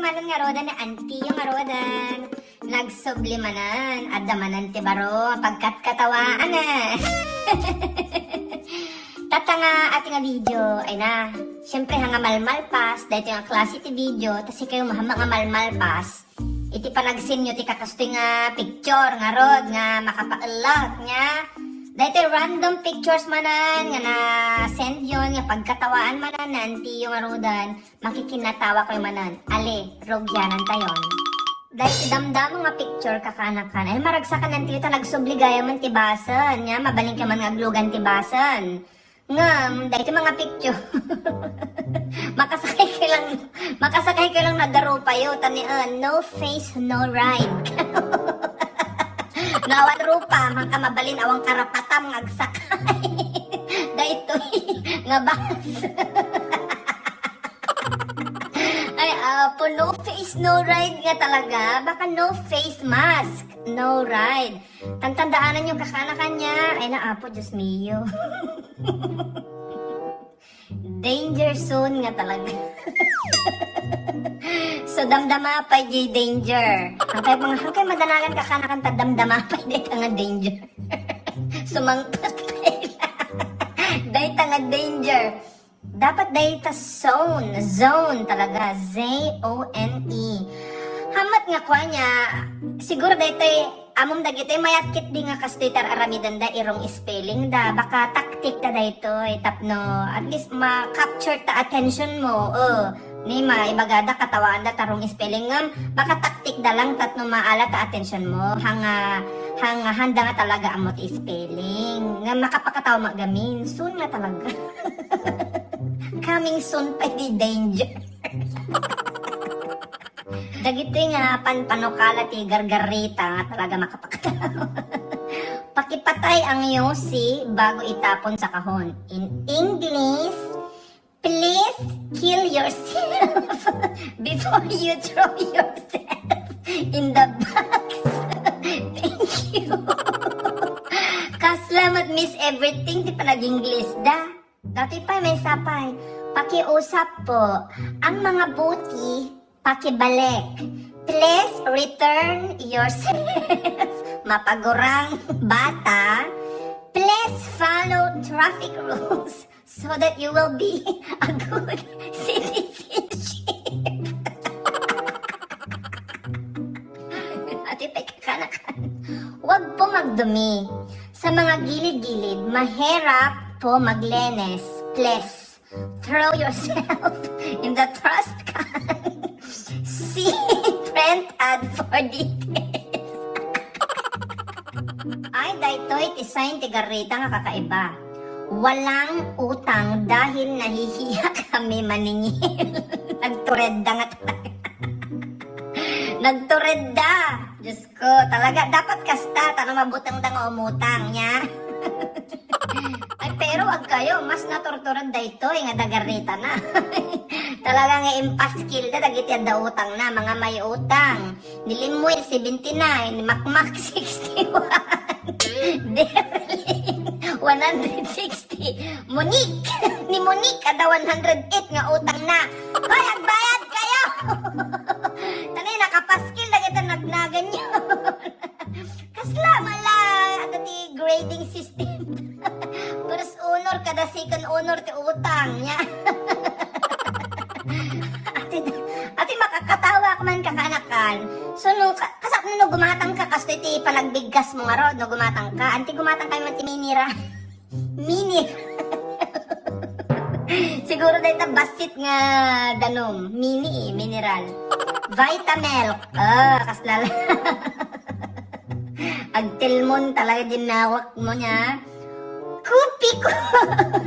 Malan nga rodan na anti yung rodan. Nagsublimanan. Adamanan ti baro. Pagkat katawaan na. Tata nga ating nga video. Ay na. Siyempre nga malmalpas. Dahil nga klase ti video. Kasi kayo mahama nga malmalpas. Iti panagsin nyo ti kakastoy nga picture. Nga rod. Nga makapakilot. Nga. Dahil random pictures manan nga na send yun, nga pagkatawaan manan nanti yung arudan, makikinatawa kayo manan. Ale, rogyanan tayon. Dahil damdamo nga picture kakanakan, ay maragsakan nanti ito nagsubligaya man tibasan, nga mabaling ka man nga glugan tibasan. Ngam, dahil mga picture. makasakay ka lang nagaro pa yun, tanian, no face, no ride. Nawan rupa, makamabalin awang karapatam ngagsakay. Dahito nga bas. Ay, po no face, no ride nga talaga. Baka no face mask, no ride. Tantandaanan yung kakanakan niya. Ay naapo, Diyos mio. Danger zone nga talaga. So, damdama pa di danger. Hangkay madanagan ka kanakanta, damdama pa di ka nga danger. Sumangpat kaila. Dahi ta nga danger. Dapat dahi ta zone. Zone talaga. Z-O-N-E. Hamat nga kwa niya, siguro dahi tayo, amom dagitoy mayatkit di nga kastoy tar aramidan da irong spelling da. Baka taktik ta dahito, tapno. At least ma-capture ta attention mo. Nima, ibagada katawaan da tarong spelling ngam, baka taktik da lang tatno maala ta attention mo, hanga handa nga talaga amot spelling. Ngam makapakatawa magamin, soon nga talaga. Coming soon pa di danger. Dagito nga panukala ti gargarita nga talaga makapakatawa. Pakipatay ang yosi bago itapon sa kahon. In English, please kill yourself before you throw yourself in the box. Thank you. Kaslamat miss everything, di pa nag-English da. Dati pa may sapay. Pakiusap po, ang mga buti, pakibalik. Please return yourself. Mapagurang bata, please follow traffic rules so that you will be a good citizenship. Ate, pagkakanakan. Huwag po magdumi. Sa mga gilid-gilid, mahirap po maglenes. Please, throw yourself in the trash can. See print ad for details. Ay, daytoy design ti garita nga kakaiba. Walang utang dahil nahihiya kami maningil. Nagturedda nga talaga. Nagturedda. Diyos ko, talaga. Dapat kasta, tanong mabutang da nga umutang niya. Ay, pero wag kayo. Mas naturturad da ito, nga dagarita na. Talaga nga impaskil da, dagiti da utang na. Mga may utang. Nilimwil, 79. Makmak, 61. Derlin, 160. Monique, ni Monique, kada 108 nga utang na. Hoy, agbayad kayo! Tanay, nakapaskil na kita nagnagan nyo. Kasla, mala, ti grading system. First honor, kada second honor, ti utang niya. Ati makakatawa ka man kakanakan. So, kasak no gumatang ka, kasto iti panagbigkas mo nga rod, no gumatang ka. Anti gumatang kayo man ti minira. Minira. Siguro dahil ta basit nga danom. Mineral. Vitamilk. Kaslala. Agtilmon talaga din nawak mo niya. Kupi ko.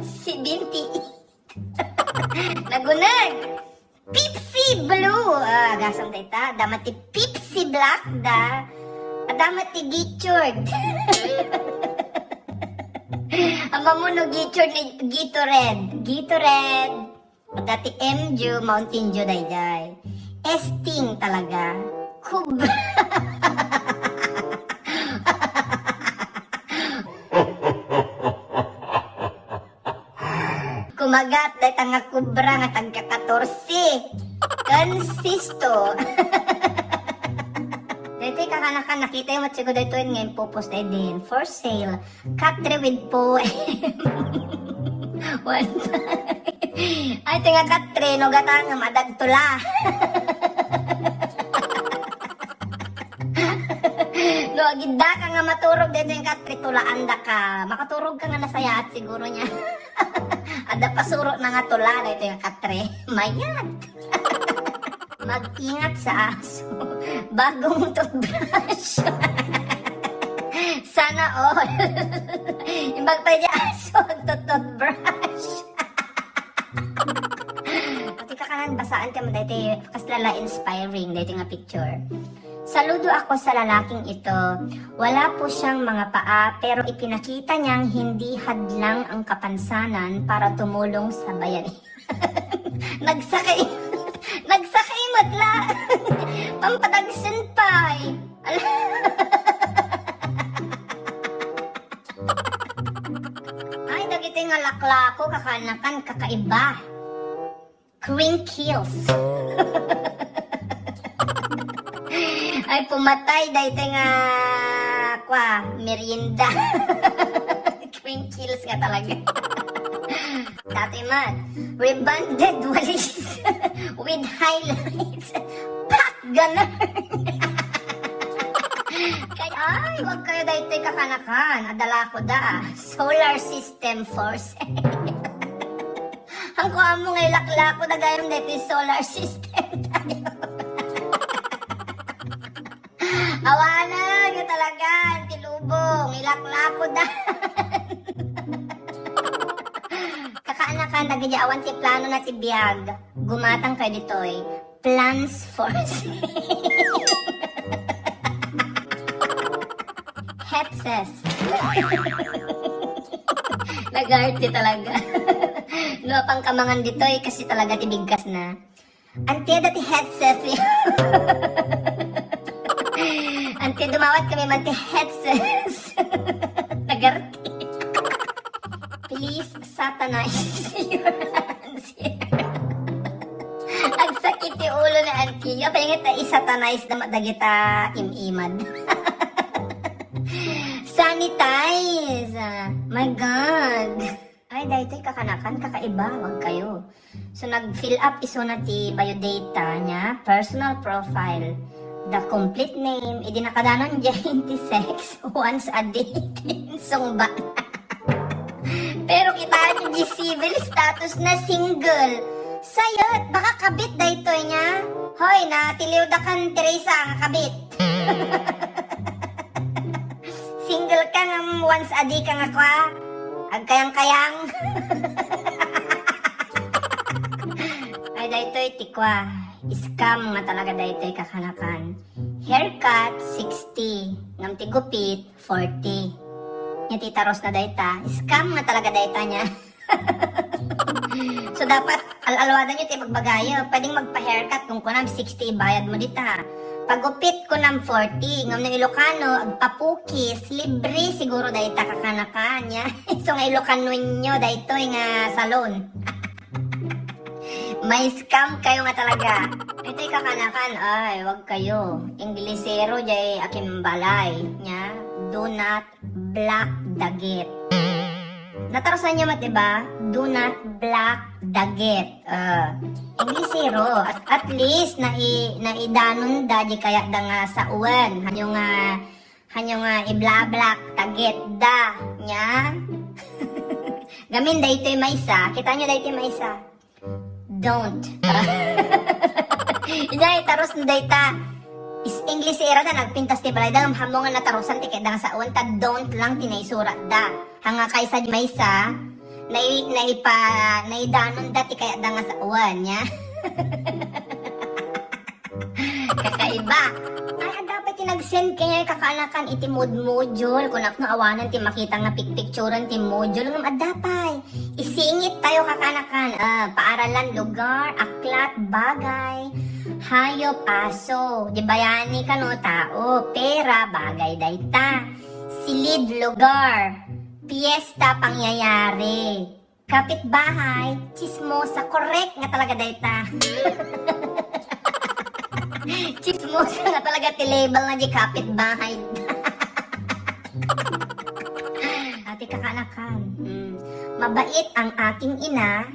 Si Binti. Nagunag. Pipsi Blue. Gasang dayta. Damat ti Pipsi Black da. Damat ti Gichord. Ang mamuno Gatorade. Gatorade. Dati MJ, Mountain Dew, dayday. Esting talaga. Kubra. Kumagat, dahil tanga kubra nga tagka 14. Consisto. Dito kakanakan, nakita yung matsigo dito yun ngayon popost ay din. For sale. Katre with poem. One time. Ay, tinga katre, no gata nga madagtula. No, gida ka nga maturog dito yung katre, tulaan da ka. Makaturog ka nga nasayaat siguro niya. Ada pasuro na nga tula dito yung katre. Mayat. Mag-ingat sa aso. Bagong toothbrush. Sana all. Imbag pa niya aso, toothbrush. Pati ka kanan, basaan ka mo dito. Kaslala inspiring dito nga picture. Saludo ako sa lalaking ito. Wala po siyang mga paa pero ipinakita niyang hindi hadlang ang kapansanan para tumulong sa bayani. Nagsakay madla. Pampadagsin pa. Ay, dagiti nga laklako kakanakan kakaiba. Crinkles. Ay, pumatay dahil nga merienda. Crinkles nga talaga. Dati man, rebonded walis with highlights. Pak! Ganon! Kaya, ay, wag kayo dahil kakanakan. Adala ko da. Solar system force. Ang kuha mo ngay laklako na gayong dito solar system tayo. Awanan yung talaga, tilubong, ilaklako da. Kakaanakan, nagayaawan ti plano na ti biyag. Gumatang kayo dito'y plans for Hetses. Nag-arte talaga. No, pang kamangan dito'y kasi talaga tibigkas na. Antiya dati hetses. Anti dumawat kami man ti hetses. Nag-arte. Please satanize your hands here. Ang sakit yung ulo na Auntie. Pahingit na isatanize na madagita imimad. Sanitize! My God! Ay, dahil ito'y kakanakan, kakaiba, wag kayo. So, nag-fill up iso na ti biodata niya, personal profile. The complete name, nakadanon dyan ti sex once a day. Sungba. Pero kita niyo di civil status na single. Sayot, baka kabit da ito niya. Hoy, natiliw da kan Teresa nga kabit. Single ka nga once a day ka nga kwa. Agkayang-kayang. Ay, da ito'y tikwa. Scam nga talaga da ito'y kakanakan. Haircut, 60. Ngamtigupit, 40. Yung tita Ros na dayta, scam nga talaga dayta niya. So dapat alalwadan nyo tayo magbagayo. Pwedeng magpa-haircut kung kunam 60 bayad mo dita. Pagupit ko ng 40, ngam na Ilocano, agpapukis, libre siguro dayta kakanakan niya. So nga Ilocano nyo dayto nga salon. May scam kayo nga talaga. Ito'y kakanakan, ay wag kayo. Inglesero jay aking balay niya. Do not black the gate. Natarosan niyo mat, diba? Do not black the gate. Inglesero. At least, naidanon da, di kaya da nga sa uwan. Hanyo nga i-black the gate da. Nya? Gamin da ito'y maysa. Kita nyo da ito'y maysa. Don't. Inya, itaros na da ita. Is English era da nagpintas ti balay da hamongan na tarusan ti kedang sa uwan ta don't lang tinaisurat da hanga kaysa di maysa naidanon da ti kaya da nga sa uwan nya. Kakaiba ay dapat iti nag-send kaya kakanakan iti module. Kung ako awanan ti makita nga picturean ti module. Ngam adapay. Isingit tayo kakanakan. Paaralan, lugar, aklat, bagay, hayop, aso. Di bayani ka no, tao, pera, bagay, dayta. Silid, lugar, piyesta, pangyayari. Kapitbahay, chismosa, correct nga talaga dayta. Chismosa nga talaga ti label nga di kapitbahay. Ati kakanakan. Mabait ang aking ina,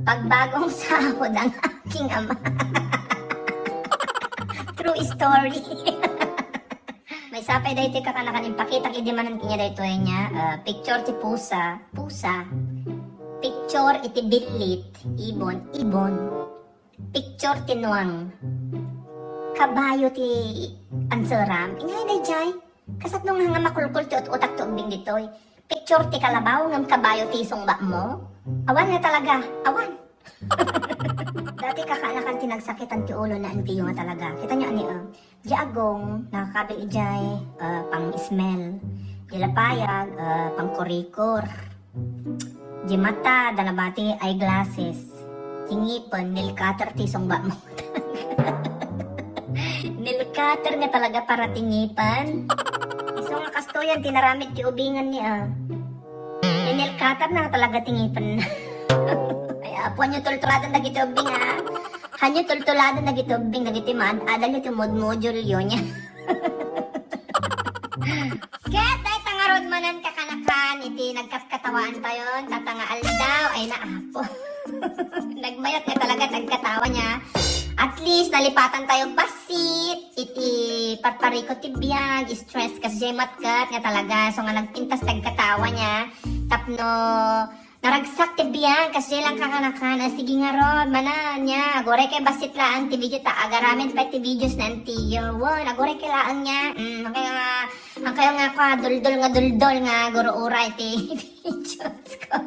pagbagong sahod ang aking ama. True story. May sapay dahi ti kakanakan, ipakita kidi manan kinya dayto niya. Picture ti pusa, pusa. Picture iti bilit, ibon, ibon. Picture ti nuang. Kabayo ti anseram. Ingay day jay. Kasat nung nga makulkul ti utak ti umbing ditoy. Picture ti kalabaw ngam kabayo ti sungba mo. Awan nga talaga, awan. Dati kakanakan ti nagsakitan ti ulo na antiyo nga talaga. Kita niyo ani di agong nakakabil ijay pang smell. Di lapayag pang kurikor. Di mata dalabati eyeglasses. Tingipon nil cutter ti sungba mo. Nil cutter nga talaga para tingipan. Iso nga kastoyan tinaramit ti ubingan niya. Nil cutter na talaga tingipan. Puan nyo tultuladan na gitubing ha. Hanyo tultuladan na gitubing na gitimad. Adal nyo timod-module yun niya. Kaya tayo tangarod manan kakanakan. Iti nagkatkatawaan pa yun. Tatanga aldaw. Ay naapo. Nagmayat nga talaga tagkatawa niya. At least nalipatan tayo basit. Iti parpariko tibiyag. Stress kasi matkat nga talaga. So nga nagpintas tagkatawa niya. Tapno naragsak ti biyang kasi lang kakanakan. Sige nga rod, manan niya. Agore kay basit laang ti video ta. Agaramin pa ti videos na antiyo. Wow, agore kay laang niya. Ang kayo nga ka, duldol nga guro uray ti videos ko.